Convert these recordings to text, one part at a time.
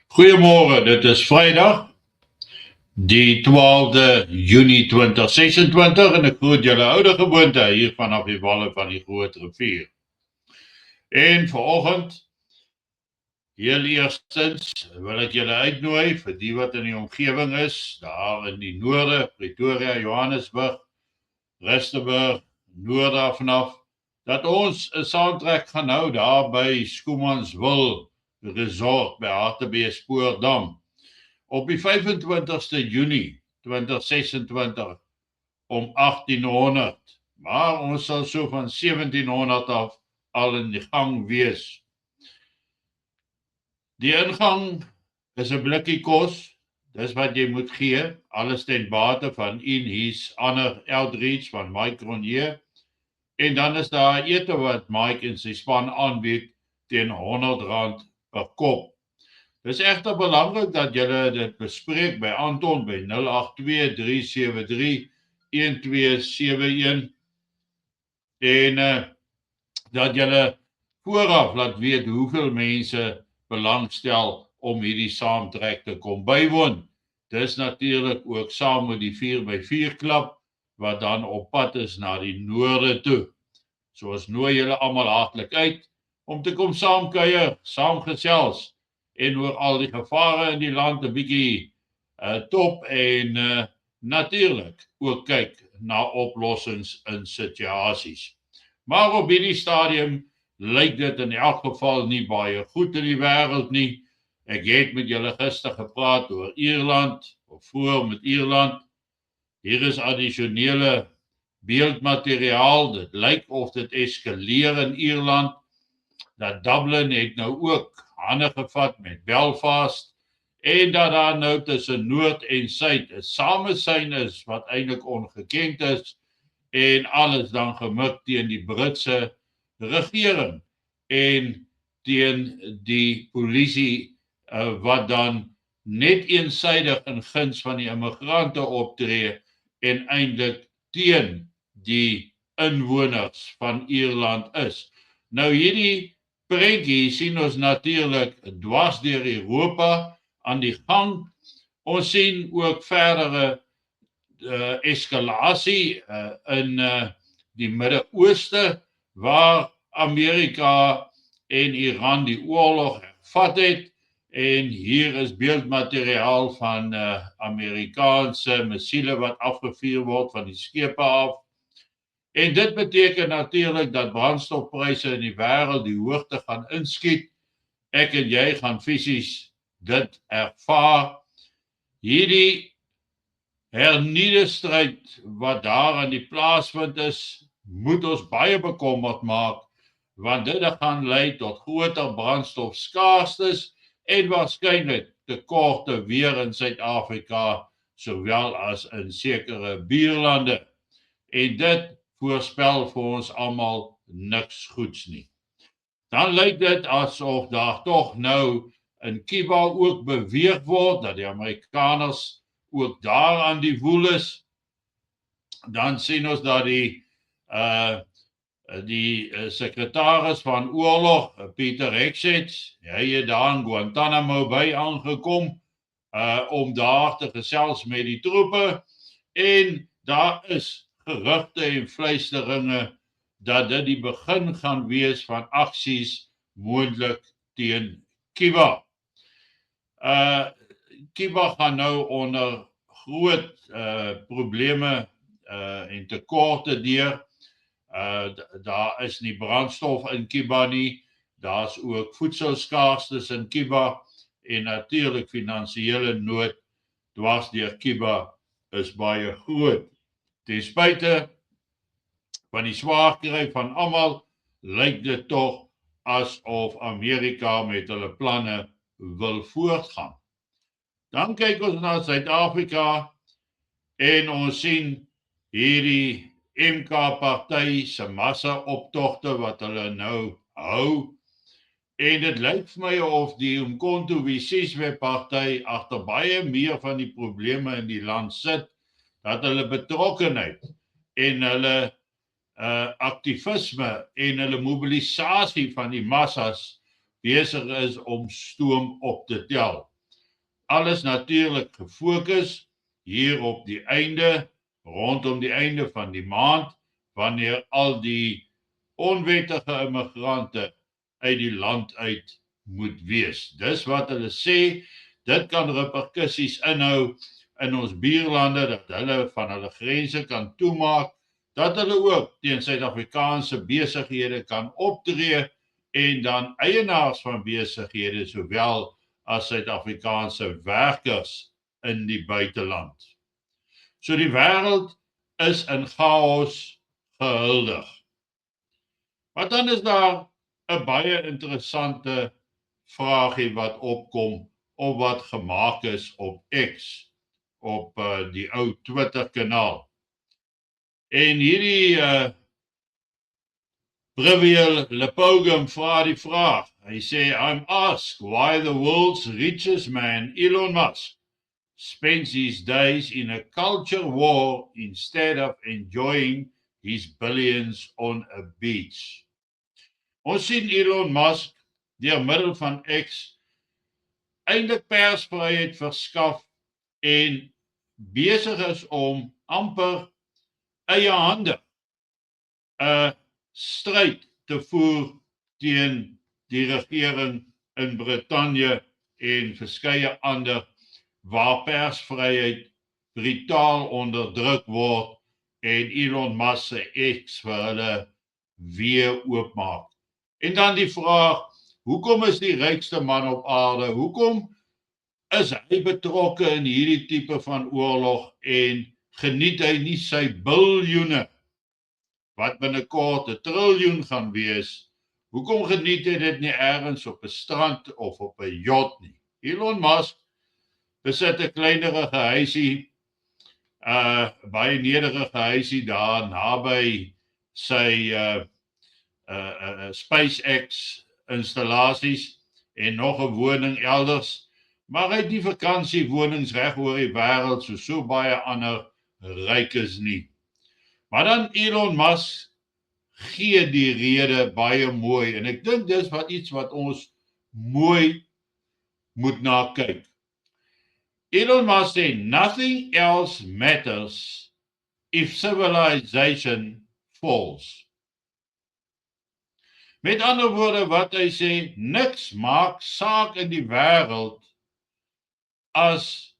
Goedemorgen, dit is vrijdag, die 12de Juni 2026 en ek groet julle oude gewoonte hier vanaf die walle van die Groot Rivier. En vanoggend, heel eerstens, wil ek julle uitnooi vir die wat in die omgewing is, daar in die noorde, Pretoria, Johannesburg, Rustenburg, noord vanaf, dat ons 'n saamtrek gaan hou daar by Schoemanswil Resort by Hartbeespoortdam. Op die 25ste Junie 2026 om 1800, maar ons sal so van 1700 af al in die gang wees. Die ingang is 'n blikkie kos, dis wat jy moet gee, alles ten bate van Inhis Anner Eldridge van Mike Cronje, en dan is daar ete wat Mike en sy span aanbied teen R100 per kop. Het is echter belangrik dat julle dit bespreek by Anton by 082-373-1271 en dat julle vooraf laat weet hoeveel mense belangstel om hierdie saamtrek te kom bywoon. Dis natuurlik ook saam met die 4x4 klub wat dan op pad is na die noorde toe. So ons nooi julle almal hartlik uit om te kom saamkuier, saamgesels en oor al die gevare in die land 'n bietjie top en natuurlik ook kyk na oplossings in situasies. Maar op hierdie stadium lyk dit in elk geval nie baie goed in die wêreld nie. Ek het met julle gister gepraat oor Ierland, of vroeër met Ierland. Hier is addisionele beeldmateriaal. Dit lyk of dit eskaleer in Ierland. Dat Dublin het nou ook hande gevat met Belfast en dat daar nou tussen Noord en Suid 'n samesyn is wat eintlik ongekend is en alles dan gemik teen die Britse regering en teen die polisie wat dan net eensydig in guns van die immigrante optree en eintlik teen die inwoners van Ierland is. Nou hierdie prentjie sien ons natuurlik dwars deur Europa aan die gang. Ons sien ook verdere eskalasie in die Midde-Ooste waar Amerika en Iran die oorlog hervat het en hier is beeldmateriaal van Amerikaanse missiele wat afgevuur word van die skepe af. En dit beteken natuurlik dat brandstofpryse in die wêreld die hoogte gaan inskiet. Ek en jy gaan fisies dit ervaar. Hierdie hernieude stryd wat daar aan die plaasvind is, moet ons baie bekommerd maak, want dit gaan lei tot groter brandstofskaarstes en waarskynlik tekorte weer in Suid-Afrika, sowel as in sekere buurlande. En dit voorspel vir ons almal niks goeds nie. Dan lyk dit asof daar tog nou in Cuba ook beweeg word, dat die Amerikaners ook daar aan die woel is. Dan sien ons dat die sekretaris van oorlog, Peter Hegseth, hy het daar in Guantanamo Bay aangekom om daar te gesels met die troepe en daar is gerugte en fluisteringe dat dit die begin gaan wees van aksies moontlik teen Cuba. Cuba gaan nou onder groot probleme en tekorte deur. Daar is nie brandstof in Cuba nie. Daar's ook voedselsskaarstes in Cuba en natuurlik finansiële nood dwars deur Cuba is baie groot. Ten spyte van die swaar kry van almal, lyk dit tog asof Amerika met hulle planne wil voortgaan. Dan kyk ons na Suid-Afrika en ons sien hierdie MK-party se massa-optogte wat hulle nou hou. En dit lyk vir my of die Umkhonto we Sizwe party agter baie meer van die probleme in die land sit, dat hulle betrokkenheid en hulle aktivisme en hulle mobilisasie van die massas besig is om stoom op te tel. alles natuurlik gefokus hier op die einde, rondom die einde van die maand, wanneer al die onwettige immigrante uit die land uit moet wees. Dis wat hulle sê, dit kan reperkussies inhou in ons buurlande, dat hulle van hulle grense kan toemaak, dat hulle ook teen Suid-Afrikaanse besighede kan optree en dan eienaars van besighede sowel as Suid-Afrikaanse werkers in die buiteland. So die wêreld is in chaos gehuldig. Maar dan is daar 'n baie interessante vraagie wat opkom of wat gemaak is op X, op die ou Twitter kanaal. En hierdie Briviel Lepogum vra die vraag. Hy sê, I'm asked why the world's richest man, Elon Musk, spends his days in a culture war instead of enjoying his billions on a beach. Ons sien Elon Musk deur middel van X eintlik persvryheid verskaf en besig is om amper eie hande 'n stryd te voer teen die regering in Brittanje en verskeie ander waar persvryheid brutaal onderdruk word en Elon Musk se X vir hulle weer oopmaak. En dan die vraag, hoekom is die rykste man op aarde, hoekom is hy betrokke in hierdie tipe van oorlog en geniet hy nie sy biljoene, wat binnekort 'n triljoen gaan wees, hoekom geniet hy dit nie ergens op 'n strand of op 'n yacht nie? Elon Musk besit 'n kleinerige huisie, baie nederige huisie daar naby sy SpaceX installasies en nog 'n woning elders, maar hy het nie vakansiewonings reg oor die wêreld so baie ander rykes nie. Maar dan Elon Musk gee die rede baie mooi en ek dink dis iets wat ons mooi moet na kyk. Elon Musk sê, nothing else matters if civilization falls. Met ander woorde wat hy sê, niks maak saak in die wêreld as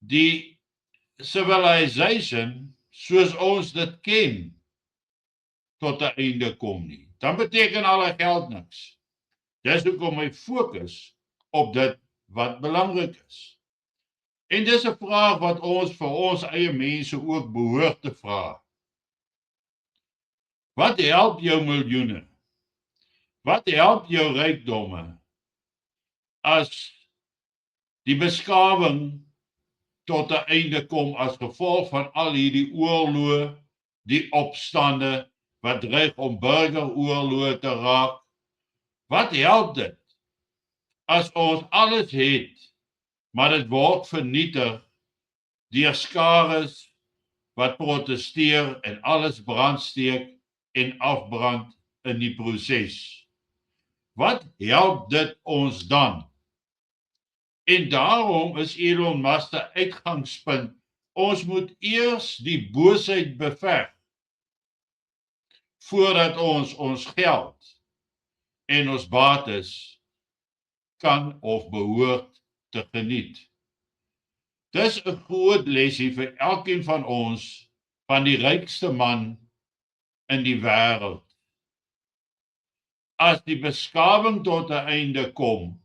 die civilization soos ons dit ken tot 'n einde kom nie. Dan beteken alle geld niks. Dis hoekom hy fokus op dit wat belangrik is. En dis 'n vraag wat ons vir ons eie mense ook behoort te vra. Wat help jou miljoene? Wat help jou rykdomme as die beskawing tot 'n einde kom as gevolg van al hierdie oorloë, die opstande wat dreig om burgeroorloë te raak? Wat help dit as ons alles het, maar dit word vernietig deur skares wat protesteer en alles brandsteek en afbrand in die proses? Wat help dit ons dan? En daarom is Elon Musk se uitgangspunt, ons moet eers die boosheid beveg voordat ons geld en ons bates kan of behoort te geniet. Dis 'n groot lesie vir elkeen van ons, van die rykste man in die wêreld. As die beskawing tot 'n einde kom,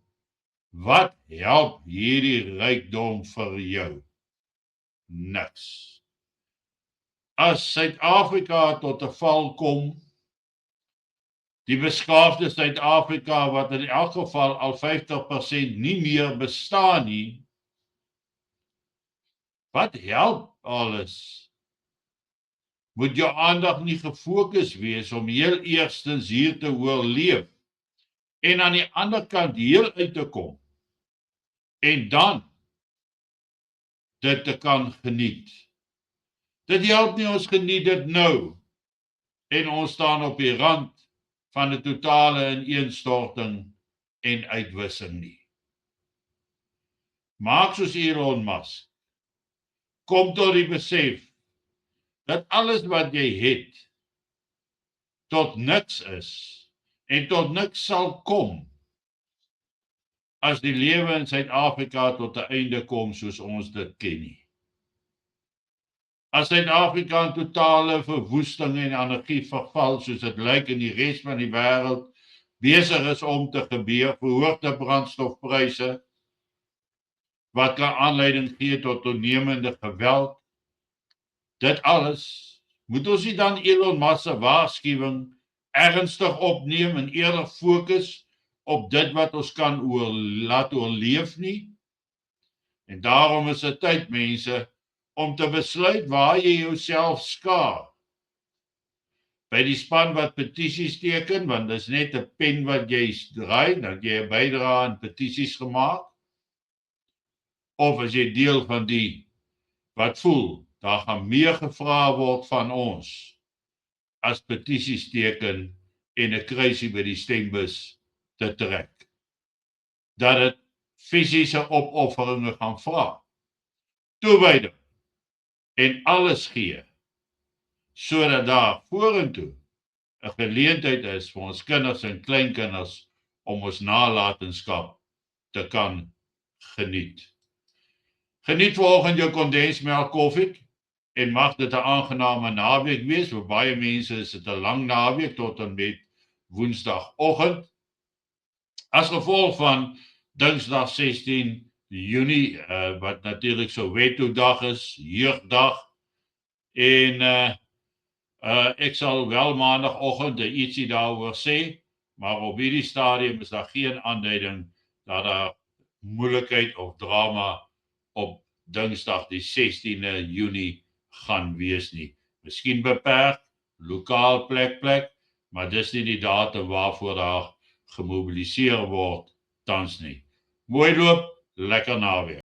wat help hierdie rykdom vir jou? Niks. As Suid-Afrika tot 'n val kom, die beskaafde Suid-Afrika wat in elk geval al 50% nie meer bestaan nie, wat help alles? Moet jou aandag nie gefokus wees om heel eerstens hier te oorleef en aan die ander kant heel uit te kom en dan dit te kan geniet. Dit help nie ons geniet dit nou en ons staan op die rand van 'n totale ineenstorting en uitwissing nie. maak soos Elon Musk. Kom tot die besef dat alles wat jy het tot niks is en tot niks sal kom as die lewe in Suid-Afrika tot 'n einde kom soos ons dit ken nie. As Suid-Afrika in totale verwoesting en anargie verval soos dit lyk in die res van die wêreld besig is om te gebeur, verhoogde brandstofpryse wat kan aanleiding gee tot toenemende geweld. Dit alles moet ons nie dan Elon Musk se waarskuwing ernstig opneem en eerder fokus op dit wat ons kan laat oorleef nie. En daarom is dit tyd, mense, om te besluit waar jy jouself skaar. By die span wat petisies teken, want dis net 'n pen wat jy draai, dan jy 'n bydrae aan petisies gemaak. Of as jy deel van die wat voel, daar gaan meer gevra word van ons as petisies teken en 'n kruisie by die stembus te trek. Dat dit fisiese opofferinge gaan vra. Toewyding en alles gee, sodat daar vorentoe 'n geleentheid is vir ons kinders en kleinkinders om ons nalatenskap te kan geniet. Geniet vanoggend jou kondensmelk koffie en mag dit 'n aangename naweek wees. Vir baie mense is dit 'n lang naweek tot en met Woensdagoggend. As gevolg van Dinsdag 16 Junie, wat natuurlik Soweto dag is, jeugdag, en ek sal wel maandagoggend ietsie daaroor sê, maar op hierdie stadium is daar geen aanduiding dat daar moeilikheid of drama op Dinsdag die 16de Junie gaan wees nie. Miskien beperk, lokaal plek, maar dis nie die datum waarvoor daar gemobiliseer word tans nie. Mooi loop, lekker naweek.